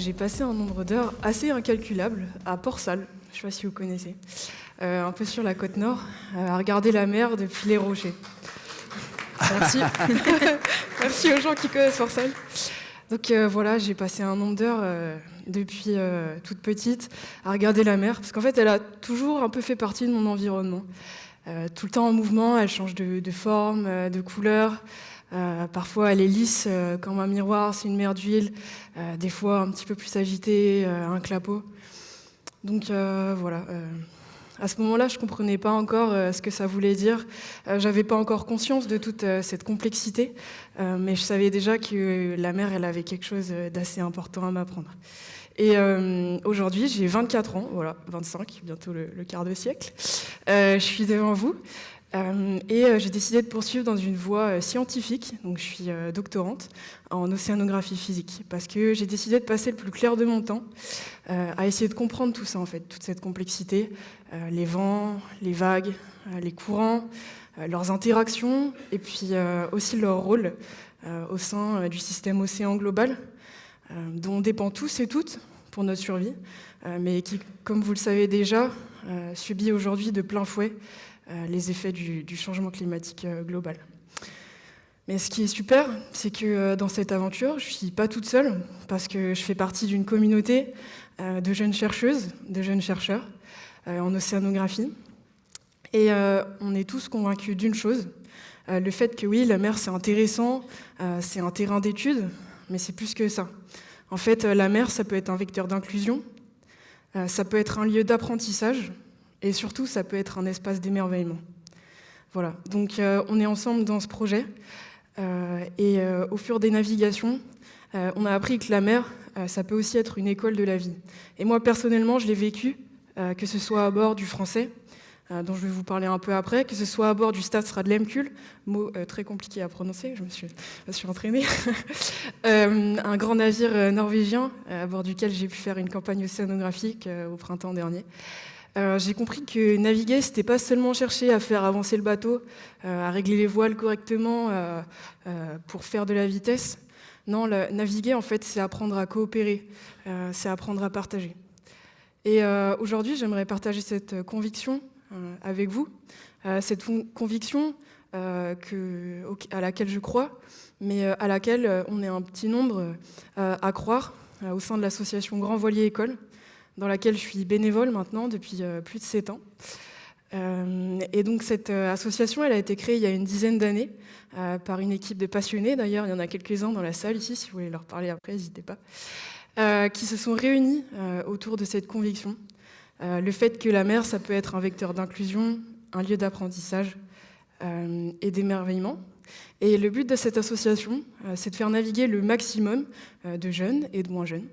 j'ai passé un nombre d'heures assez incalculable à Port-Salle, je ne sais pas si vous connaissez, un peu sur la côte nord, à regarder la mer depuis les rochers. Merci. Merci aux gens qui connaissent Port-Salle. Donc voilà, j'ai passé un nombre d'heures depuis toute petite à regarder la mer, parce qu'en fait, elle a toujours un peu fait partie de mon environnement. Tout le temps en mouvement, elle change de forme, de couleur. Parfois, elle est lisse comme un miroir, c'est une mer d'huile. Des fois, un petit peu plus agitée, un clapot. Donc voilà. À ce moment-là, je ne comprenais pas encore ce que ça voulait dire. Je n'avais pas encore conscience de toute cette complexité, mais je savais déjà que la mer, elle avait quelque chose d'assez important à m'apprendre. Et aujourd'hui, j'ai 24 ans, voilà, 25, bientôt le quart de siècle. Je suis devant vous et j'ai décidé de poursuivre dans une voie scientifique. Donc, je suis doctorante en océanographie physique parce que j'ai décidé de passer le plus clair de mon temps à essayer de comprendre tout ça, en fait, toute cette complexité, les vents, les vagues, les courants, leurs interactions et puis aussi leur rôle au sein du système océan global, dont on dépend tous et toutes pour notre survie, mais qui, comme vous le savez déjà, subit aujourd'hui de plein fouet les effets du changement climatique global. Mais ce qui est super, c'est que dans cette aventure, je ne suis pas toute seule, parce que je fais partie d'une communauté de jeunes chercheuses, de jeunes chercheurs en océanographie. Et on est tous convaincus d'une chose, le fait que oui, la mer c'est intéressant, c'est un terrain d'étude, mais c'est plus que ça. En fait, la mer, ça peut être un vecteur d'inclusion, ça peut être un lieu d'apprentissage, et surtout, ça peut être un espace d'émerveillement. Voilà, donc on est ensemble dans ce projet, et au fur des navigations, on a appris que la mer, ça peut aussi être une école de la vie. Et moi, personnellement, je l'ai vécu, que ce soit à bord du Français, dont je vais vous parler un peu après, que ce soit à bord du Statsraad mot très compliqué à prononcer, je me suis entraînée, un grand navire norvégien à bord duquel j'ai pu faire une campagne océanographique au printemps dernier. J'ai compris que naviguer, c'était pas seulement chercher à faire avancer le bateau, à régler les voiles correctement pour faire de la vitesse. Non, naviguer, en fait, c'est apprendre à coopérer, c'est apprendre à partager. Et aujourd'hui, j'aimerais partager cette conviction avec vous, cette conviction à laquelle je crois, mais à laquelle on est un petit nombre à croire au sein de l'association Grand Voilier École, dans laquelle je suis bénévole maintenant depuis plus de 7 ans. Et donc cette association, elle a été créée il y a une dizaine d'années par une équipe de passionnés, d'ailleurs il y en a quelques-uns dans la salle ici, si vous voulez leur parler après, n'hésitez pas, qui se sont réunis autour de cette conviction. Le fait que la mer, ça peut être un vecteur d'inclusion, un lieu d'apprentissage et d'émerveillement. Et le but de cette association, c'est de faire naviguer le maximum de jeunes et de moins jeunes.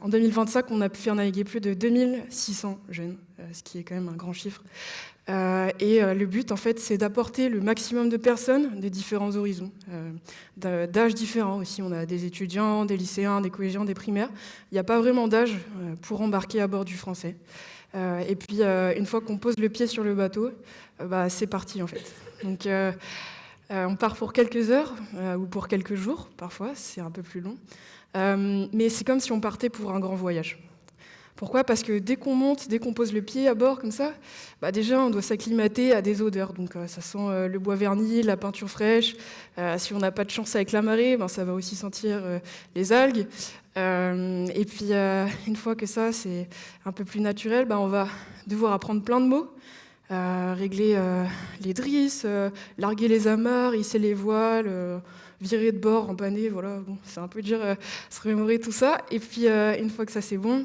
En 2025, on a pu faire naviguer plus de 2600 jeunes, ce qui est quand même un grand chiffre. Et le but, en fait, c'est d'apporter le maximum de personnes de différents horizons, d'âges différents aussi. On a des étudiants, des lycéens, des collégiens, des primaires. Il n'y a pas vraiment d'âge pour embarquer à bord du Français. Et puis, une fois qu'on pose le pied sur le bateau, c'est parti, en fait. Donc, on part pour quelques heures ou pour quelques jours, parfois, c'est un peu plus long. Mais c'est comme si on partait pour un grand voyage. Pourquoi ? Parce que dès qu'on monte, dès qu'on pose le pied à bord comme ça, déjà on doit s'acclimater à des odeurs. Donc ça sent le bois verni, la peinture fraîche. Si on n'a pas de chance avec la marée, ça va aussi sentir les algues. Et puis une fois que ça c'est un peu plus naturel, on va devoir apprendre plein de mots. Régler les drisses, larguer les amarres, hisser les voiles, virer de bord, empanner, voilà, bon, c'est un peu dur se remémorer tout ça. Et puis une fois que ça c'est bon,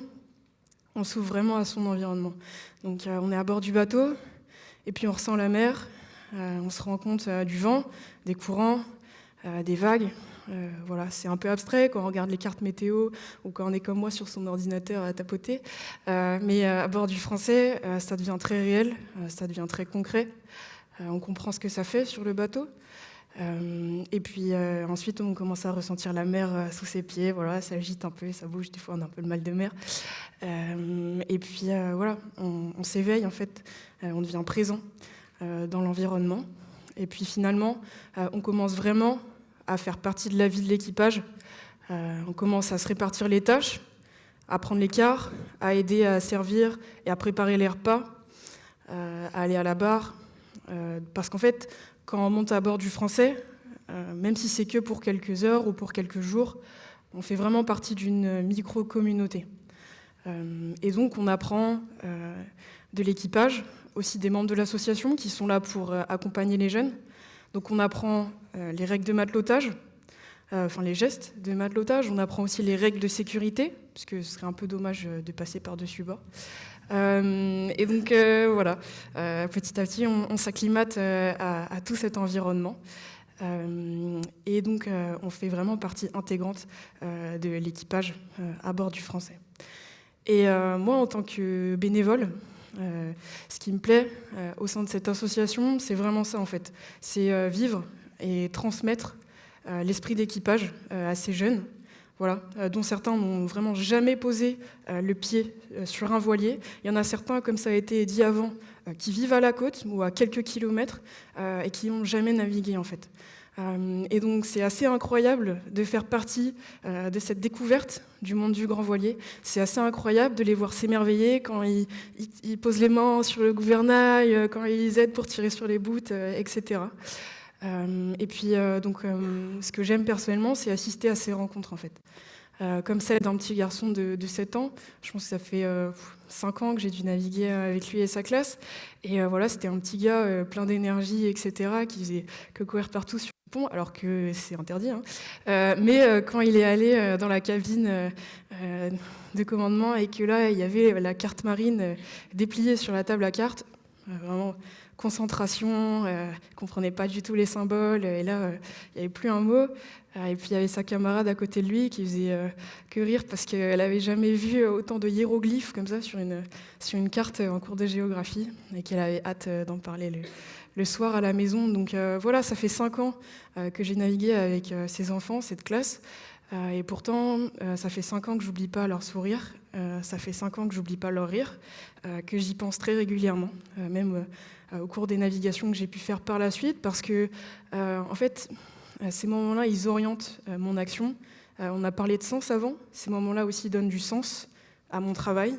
on s'ouvre vraiment à son environnement. Donc on est à bord du bateau, et puis on ressent la mer, on se rend compte du vent, des courants, des vagues. Voilà, c'est un peu abstrait quand on regarde les cartes météo ou quand on est comme moi sur son ordinateur à tapoter. Mais à bord du Français, ça devient très réel, ça devient très concret. On comprend ce que ça fait sur le bateau. Et puis ensuite, on commence à ressentir la mer sous ses pieds. Voilà, ça agite un peu, ça bouge. Des fois, on a un peu le mal de mer. Et puis voilà, on s'éveille en fait. On devient présent dans l'environnement. Et puis finalement, on commence vraiment à faire partie de la vie de l'équipage, On commence à se répartir les tâches, à prendre les quarts, à aider à servir et à préparer les repas, à aller à la barre. Parce qu'en fait, quand on monte à bord du Français, même si c'est que pour quelques heures ou pour quelques jours, on fait vraiment partie d'une micro-communauté. Et donc on apprend de l'équipage, aussi des membres de l'association qui sont là pour accompagner les jeunes. Donc on apprend les règles de matelotage, les gestes de matelotage. On apprend aussi les règles de sécurité, parce que ce serait un peu dommage de passer par-dessus bord. Et donc voilà, petit à petit on s'acclimate à tout cet environnement. Et donc on fait vraiment partie intégrante de l'équipage à bord du Français. Et moi, en tant que bénévole, ce qui me plaît au sein de cette association, c'est vraiment ça en fait. C'est vivre et transmettre l'esprit d'équipage à ces jeunes, voilà, dont certains n'ont vraiment jamais posé le pied sur un voilier. Il y en a certains, comme ça a été dit avant, qui vivent à la côte ou à quelques kilomètres et qui n'ont jamais navigué en fait. Et donc c'est assez incroyable de faire partie de cette découverte du monde du grand voilier. C'est assez incroyable de les voir s'émerveiller quand ils posent les mains sur le gouvernail, quand ils aident pour tirer sur les bouts, etc. Et puis ce que j'aime personnellement, c'est assister à ces rencontres en fait. Comme celle d'un petit garçon de 7 ans. Je pense que ça fait 5 ans que j'ai dû naviguer avec lui et sa classe. Et voilà, c'était un petit gars plein d'énergie, etc., qui faisait que courir partout sur le pont, alors que c'est interdit. Hein. Mais quand il est allé dans la cabine de commandement et que là, il y avait la carte marine dépliée sur la table à cartes, vraiment concentration, comprenait pas du tout les symboles, et là, il n'y avait plus un mot. Et puis il y avait sa camarade à côté de lui qui faisait que rire parce qu'elle n'avait jamais vu autant de hiéroglyphes comme ça sur une carte en cours de géographie et qu'elle avait hâte d'en parler le soir à la maison. Donc voilà, ça fait 5 ans que j'ai navigué avec ces enfants, cette classe. Et pourtant, ça fait 5 ans que j'oublie pas leur sourire, ça fait 5 ans que j'oublie pas leur rire, que j'y pense très régulièrement, même au cours des navigations que j'ai pu faire par la suite, parce que, en fait, ces moments-là, ils orientent mon action. On a parlé de sens avant, ces moments-là aussi donnent du sens à mon travail,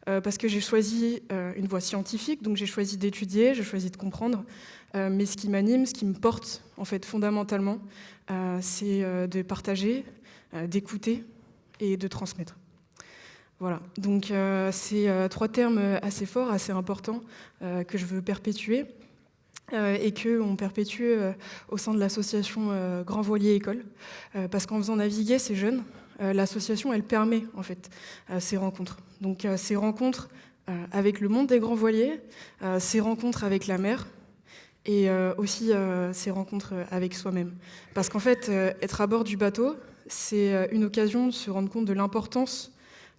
parce que j'ai choisi une voie scientifique, donc j'ai choisi d'étudier, j'ai choisi de comprendre, mais ce qui m'anime, ce qui me porte, en fait, fondamentalement, c'est de partager, d'écouter et de transmettre. Voilà, donc c'est 3 termes assez forts, assez importants que je veux perpétuer et qu'on perpétue au sein de l'association Grand Voilier École. Parce qu'en faisant naviguer ces jeunes, l'association, elle permet en fait ces rencontres. Donc ces rencontres avec le monde des grands voiliers, ces rencontres avec la mer, et aussi ces rencontres avec soi-même. Parce qu'en fait, être à bord du bateau, c'est une occasion de se rendre compte de l'importance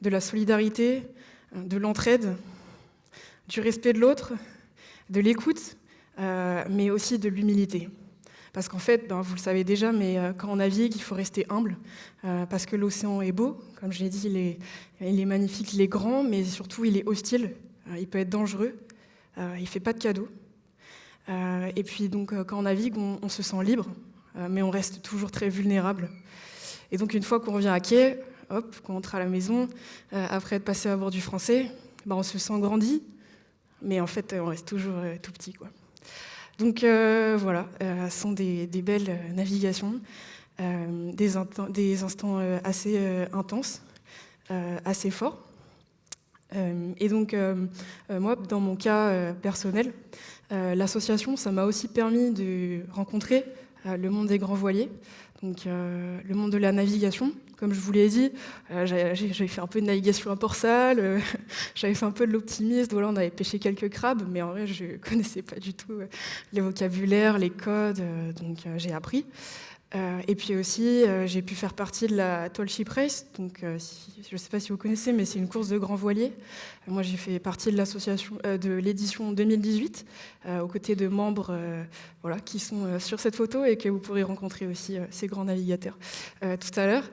de la solidarité, de l'entraide, du respect de l'autre, de l'écoute, mais aussi de l'humilité. Parce qu'en fait, vous le savez déjà, mais quand on navigue, il faut rester humble, parce que l'océan est beau, comme je l'ai dit, il est magnifique, il est grand, mais surtout il est hostile, il peut être dangereux, il ne fait pas de cadeaux. Et puis donc quand on navigue, on se sent libre, mais on reste toujours très vulnérable. Et donc une fois qu'on revient à quai, hop, qu'on rentre à la maison, après être passé à bord du Français, on se sent grandi, mais en fait on reste toujours tout petit, quoi. Donc voilà, ce sont des belles navigations, des instants assez intenses, assez forts. Et donc moi, dans mon cas personnel, l'association, ça m'a aussi permis de rencontrer le monde des grands voiliers, donc le monde de la navigation. Comme je vous l'ai dit, j'avais fait un peu de navigation à port-sale, j'avais fait un peu de l'optimiste, voilà, on avait pêché quelques crabes, mais en vrai, je ne connaissais pas du tout les vocabulaires, les codes, donc j'ai appris. Et puis aussi, j'ai pu faire partie de la Tall Ship Race, donc je ne sais pas si vous connaissez, mais c'est une course de grands voiliers. Moi, j'ai fait partie de l'association de l'édition 2018, aux côtés de membres voilà, qui sont sur cette photo et que vous pourrez rencontrer aussi ces grands navigateurs tout à l'heure.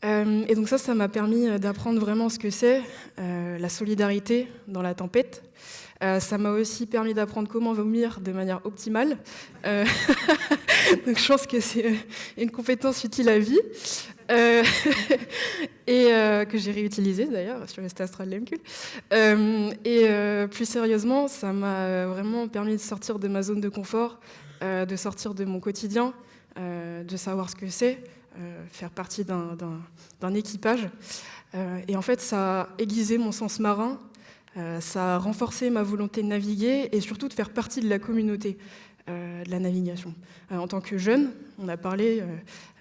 Et donc ça m'a permis d'apprendre vraiment ce que c'est la solidarité dans la tempête. Ça m'a aussi permis d'apprendre comment vomir de manière optimale. Donc je pense que c'est une compétence utile à vie. Euh, et que j'ai réutilisé d'ailleurs sur le Stade Astral Lemkul. Plus sérieusement, ça m'a vraiment permis de sortir de ma zone de confort, de sortir de mon quotidien, de savoir ce que c'est, faire partie d'un équipage. Et en fait, ça a aiguisé mon sens marin, ça a renforcé ma volonté de naviguer et surtout de faire partie de la communauté de la navigation. En tant que jeune, on a parlé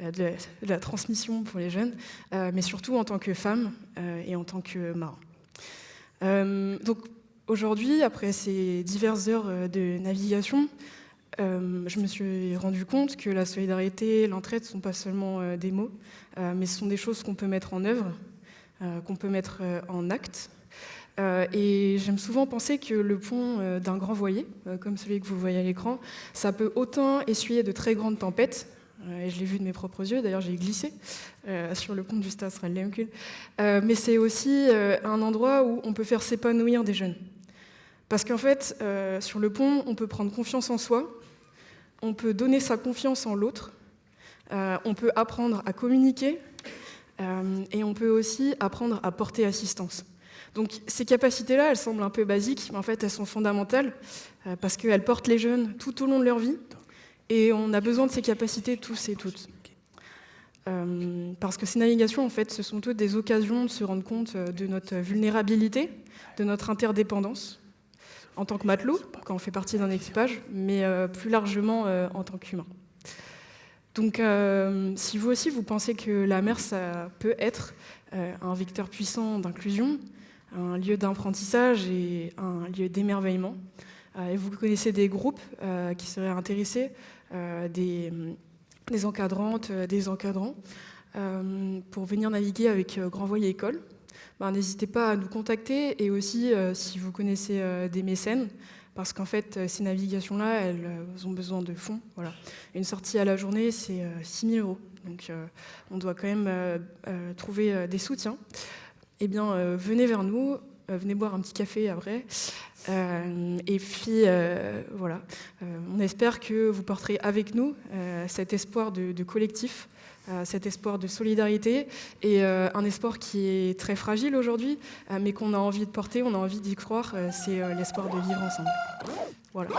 de la transmission pour les jeunes, mais surtout en tant que femme et en tant que marin. Donc aujourd'hui, après ces diverses heures de navigation, je me suis rendu compte que la solidarité et l'entraide ne sont pas seulement des mots, mais ce sont des choses qu'on peut mettre en œuvre, qu'on peut mettre en acte. Et j'aime souvent penser que le pont d'un grand voilier, comme celui que vous voyez à l'écran, ça peut autant essuyer de très grandes tempêtes, et je l'ai vu de mes propres yeux, d'ailleurs j'ai glissé sur le pont du Stade Astral Lemkul, mais c'est aussi un endroit où on peut faire s'épanouir des jeunes. Parce qu'en fait, sur le pont, on peut prendre confiance en soi, on peut donner sa confiance en l'autre, on peut apprendre à communiquer, et on peut aussi apprendre à porter assistance. Donc ces capacités-là, elles semblent un peu basiques, mais en fait elles sont fondamentales parce qu'elles portent les jeunes tout au long de leur vie et on a besoin de ces capacités tous et toutes. Parce que ces navigations, en fait, ce sont toutes des occasions de se rendre compte de notre vulnérabilité, de notre interdépendance en tant que matelot, quand on fait partie d'un équipage, mais plus largement en tant qu'humain. Donc si vous aussi vous pensez que la mer, ça peut être un vecteur puissant d'inclusion, un lieu d'apprentissage et un lieu d'émerveillement. Et vous connaissez des groupes qui seraient intéressés, des encadrantes, des encadrants, pour venir naviguer avec Grand Voilier École. N'hésitez pas à nous contacter et aussi si vous connaissez des mécènes, parce qu'en fait, ces navigations-là, elles ont besoin de fonds. Voilà. Une sortie à la journée, c'est 6 000 €. Donc on doit quand même trouver des soutiens. Eh bien, venez vers nous, venez boire un petit café après. Et puis, voilà. On espère que vous porterez avec nous cet espoir de collectif, cet espoir de solidarité, et un espoir qui est très fragile aujourd'hui, mais qu'on a envie de porter, on a envie d'y croire, c'est l'espoir de vivre ensemble. Voilà.